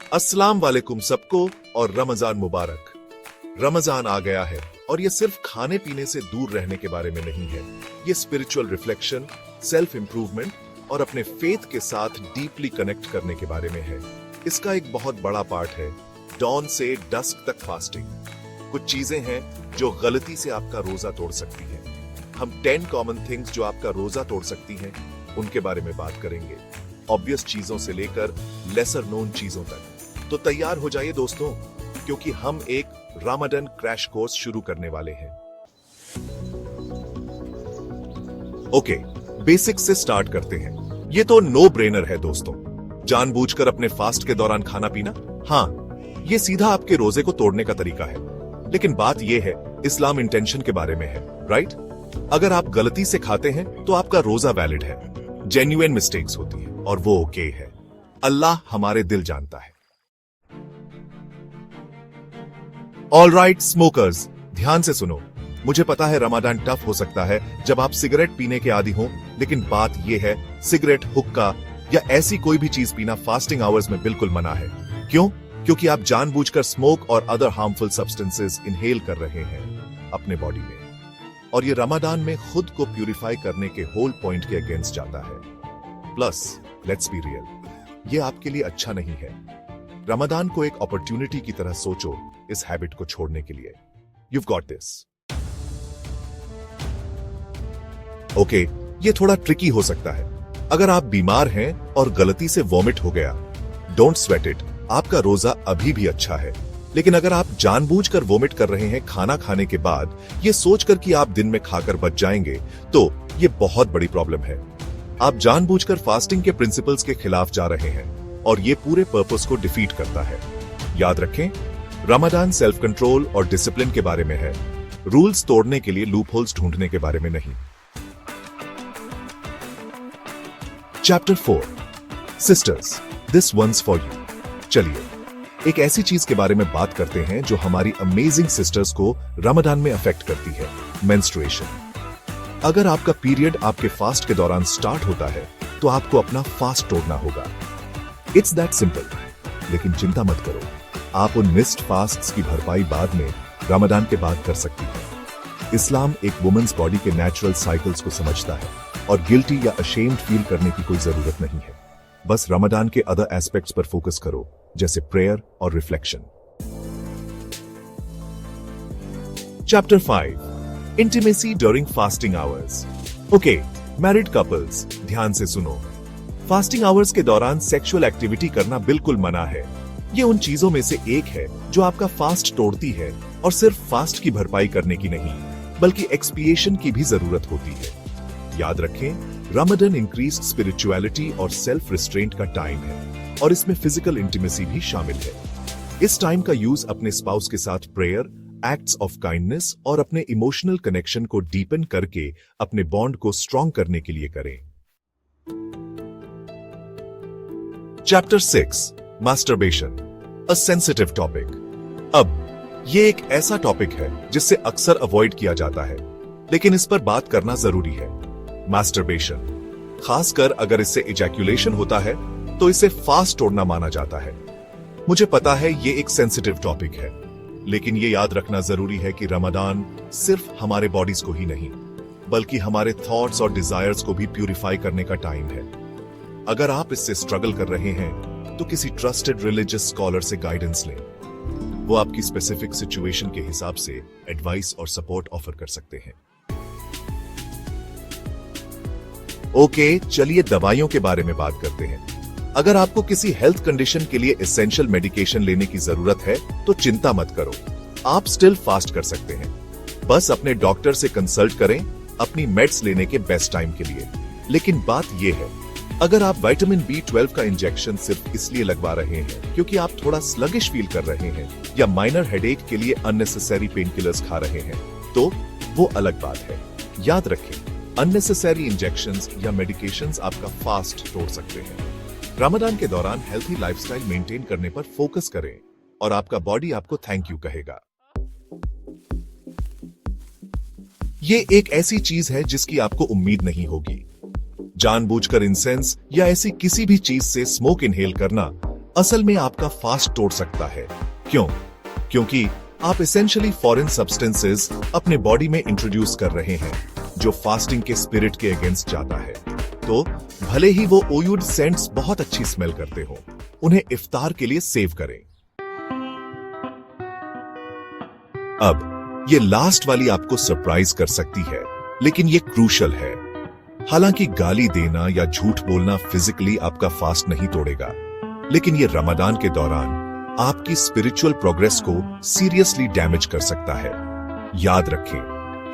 अस्सलाम वालेकुम सबको और रमजान मुबारक। रमजान आ गया है और ये सिर्फ खाने पीने से दूर रहने के बारे में नहीं है। ये स्पिरिचुअल रिफ्लेक्शन, सेल्फ इंप्रूवमेंट और अपने फेथ के साथ डीपली कनेक्ट करने के बारे में है। इसका एक बहुत बड़ा पार्ट है डॉन से डस्क तक फास्टिंग। कुछ चीजें हैं जो गलती से आपका रोजा तोड़ सकती हैं। हम 10 कॉमन थिंग्स जो आपका रोजा तोड़ सकती हैं उनके बारे में बात करेंगे, ऑब्वियस चीजों से लेकर लेसर नोन चीजों तक। तो तैयार हो जाइए दोस्तों, क्योंकि हम एक रमजान क्रैश कोर्स शुरू करने वाले हैं। ओके, बेसिक से स्टार्ट करते हैं। ये तो नो ब्रेनर है दोस्तों। जानबूझकर अपने फास्ट के दौरान खाना पीना, हाँ, ये सीधा आपके रोजे को तोड़ने का तरीका है। लेकिन बात ये है, इस्लाम इंटेंशन के बारे में है, राइट? अगर आप गलती से खाते हैं तो आपका रोजा वैलिड है। जेन्युइन मिस्टेक्स होती है और वो ओके है। अल्लाह हमारे दिल जानता है। ऑल राइट स्मोकर्स, ध्यान से सुनो। मुझे पता है रमजान टफ हो सकता है जब आप सिगरेट पीने के आदी हो, लेकिन बात यह है, सिगरेट, हुक्का या ऐसी कोई भी चीज पीना फास्टिंग आवर्स में बिल्कुल मना है। क्यों? क्योंकि आप जानबूझकर स्मोक और अदर हार्मफुल सब्सटेंसेस इनहेल कर रहे हैं अपने बॉडी में, और ये रमजान में खुद को प्यूरिफाई करने के होल पॉइंट के अगेंस्ट जाता है। प्लस लेट्स बी रियल, ये आपके लिए अच्छा नहीं है। रमजान को एक अपॉर्चुनिटी की तरह सोचो इस हैबिट को छोड़ने के लिए। You've got this. ओके, ये थोड़ा ट्रिकी हो सकता है। अगर आप बीमार हैं और गलती से वॉमिट हो गया, डोंट स्वेट इट, आपका रोजा अभी भी अच्छा है। लेकिन अगर आप जानबूझकर वॉमिट कर रहे हैं खाना खाने के बाद, ये सोचकर कि आप दिन में खाकर बच जाएंगे, तो ये बहुत बड़ी प्रॉब्लम है। आप जानबूझकर फास्टिंग के प्रिंसिपल्स के खिलाफ जा रहे हैं और ये पूरे पर्पस को डिफीट करता है। याद रखें, रमजान सेल्फ कंट्रोल और डिसिप्लिन के बारे में है, रूल्स तोड़ने के लिए लूप होल्स ढूंढने के बारे में नहीं। Chapter 4, sisters, this one's for you. चलिए एक ऐसी चीज के बारे में बात करते हैं जो हमारी अमेजिंग सिस्टर्स को रमजान में अफेक्ट करती है, मेंस्ट्रुएशन। अगर आपका पीरियड आपके फास्ट के दौरान स्टार्ट होता है तो आपको अपना फास्ट तोड़ना होगा। It's that simple. लेकिन चिंता मत करो, आप उन मिस्ड फास्ट्स की भरपाई बाद में, रमजान के बाद कर सकती हैं। इस्लाम एक वुमेन्स बॉडी के नेचुरल साइकिल्स को समझता है और गिल्टी या अशेम्ड फील करने की कोई जरूरत नहीं है। बस रमजान के अदर एस्पेक्ट्स पर फोकस करो, जैसे प्रेयर और reflection. Chapter 5, intimacy during fasting hours. Okay, married couples, ध्यान से सुनो। फास्टिंग आवर्स के दौरान सेक्सुअल एक्टिविटी करना बिल्कुल मना है। ये उन चीजों में से एक है जो आपका फास्ट तोड़ती है, और सिर्फ फास्ट की भरपाई करने की नहीं, बल्कि एक्सपिएशन की भी जरूरत होती है। याद रखें, रमजान इंक्रीज्ड स्पिरिचुअलिटी और सेल्फ रिस्ट्रेंट का टाइम है, और इसमें फिजिकल इंटीमेसी भी शामिल है। इस टाइम का यूज अपने स्पाउस के साथ प्रेयर, एक्ट्स ऑफ काइंडनेस और अपने इमोशनल कनेक्शन को डीपन करके अपने बॉन्ड को स्ट्रॉन्ग करने के लिए करें। Chapter 6, masturbation, a sensitive topic. अब ये एक ऐसा टॉपिक है जिससे अक्सर अवॉइड किया जाता है, लेकिन इस पर बात करना जरूरी है। मास्टरबेशन, खासकर अगर इससे इजैक्यूलेशन होता है तो इसे फास्ट तोड़ना माना जाता है। मुझे पता है ये एक सेंसिटिव टॉपिक है, लेकिन ये याद रखना जरूरी है कि रमजान सिर्फ हमारे बॉडीज को ही नहीं, बल्कि हमारे थॉट्स और डिजायर्स को भी प्यूरिफाई करने का टाइम है। अगर आप इससे स्ट्रगल कर रहे हैं तो किसी ट्रस्टेड रिलीजियस स्कॉलर से गाइडेंस लें। वो आपकी स्पेसिफिक सिचुएशन के हिसाब से एडवाइस और सपोर्ट ऑफर कर सकते हैं। ओके, चलिए दवाइयों के बारे में बात करते हैं। अगर आपको किसी हेल्थ कंडीशन के लिए एसेंशियल मेडिकेशन लेने की जरूरत है तो चिंता मत करो, आप स्टिल फास्ट कर सकते हैं। बस अपने डॉक्टर से कंसल्ट करें अपनी मेड्स लेने के बेस्ट टाइम के लिए। लेकिन बात यह है, अगर आप विटामिन B12 का इंजेक्शन सिर्फ इसलिए लगवा रहे हैं क्योंकि आप थोड़ा स्लगिश फील कर रहे हैं, या माइनर हेडेक के लिए अननेसेसरी पेन किलर्स खा रहे हैं, तो वो अलग बात है। याद रखें, अननेसेसरी इंजेक्शंस या मेडिकेशंस आपका फास्ट तोड़ सकते हैं। रमजान के दौरान हेल्थी लाइफस्टाइल मेंटेन करने पर फोकस करें और आपका बॉडी आपको थैंक यू कहेगा। ये एक ऐसी चीज है जिसकी आपको उम्मीद नहीं होगी। जानबूझकर इंसेंस या ऐसी किसी भी चीज से स्मोक इनहेल करना असल में आपका फास्ट तोड़ सकता है। क्यों? क्योंकि आप एसेंशियली फॉरेन सब्सटेंसेस अपने बॉडी में इंट्रोड्यूस कर रहे हैं जो फास्टिंग के स्पिरिट के अगेंस्ट जाता है। तो भले ही वो ओयुड सेंट्स बहुत अच्छी स्मेल करते हो, उन्हें इफ्तार के लिए सेव करें। अब ये लास्ट वाली आपको सरप्राइज कर सकती है, लेकिन ये क्रूशल है। हालांकि गाली देना या झूठ बोलना फिजिकली आपका फास्ट नहीं तोड़ेगा, लेकिन ये रमजान के दौरान आपकी स्पिरिचुअल प्रोग्रेस को सीरियसली डैमेज कर सकता है। याद रखें,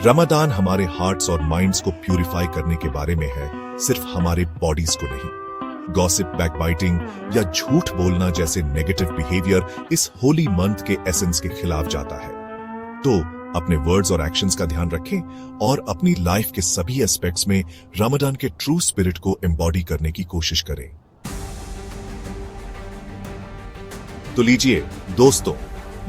रमजान हमारे हार्ट्स और माइंड्स को प्यूरिफाई करने के बारे में है, सिर्फ हमारे बॉडीज को नहीं। गॉसिप, बैकबाइटिंग या झूठ बोलना जैसे नेगेटिव बिहेवियर इस होली मंथ के एसेंस के खिलाफ जाता है। तो अपने वर्ड्स और एक्शंस का ध्यान रखें और अपनी लाइफ के सभी एस्पेक्ट्स में रमजान के ट्रू स्पिरिट को एम्बॉडी करने की कोशिश करें। तो लीजिए दोस्तों,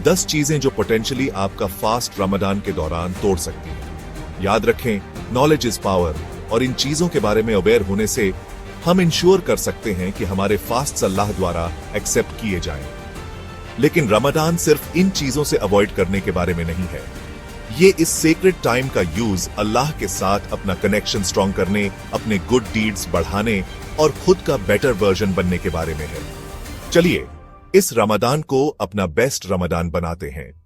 10 चीजें जो पोटेंशियली आपका फास्ट रमजान के दौरान तोड़ सकती हैं। याद रखें, नॉलेज इज पावर, और इन चीजों के बारे में अवेयर होने से हम इंश्योर कर सकते हैं कि हमारे फास्ट अल्लाह द्वारा एक्सेप्ट किए जाएं। लेकिन रमजान सिर्फ इन चीजों से अवॉइड करने के बारे में नहीं है। ये इस सेक्रेड टाइम का यूज अल्लाह के साथ अपना कनेक्शन स्ट्रॉन्ग करने, अपने गुड डीड्स बढ़ाने और खुद का बेटर वर्जन बनने के बारे में है। चलिए इस रमजान को अपना बेस्ट रमजान बनाते हैं।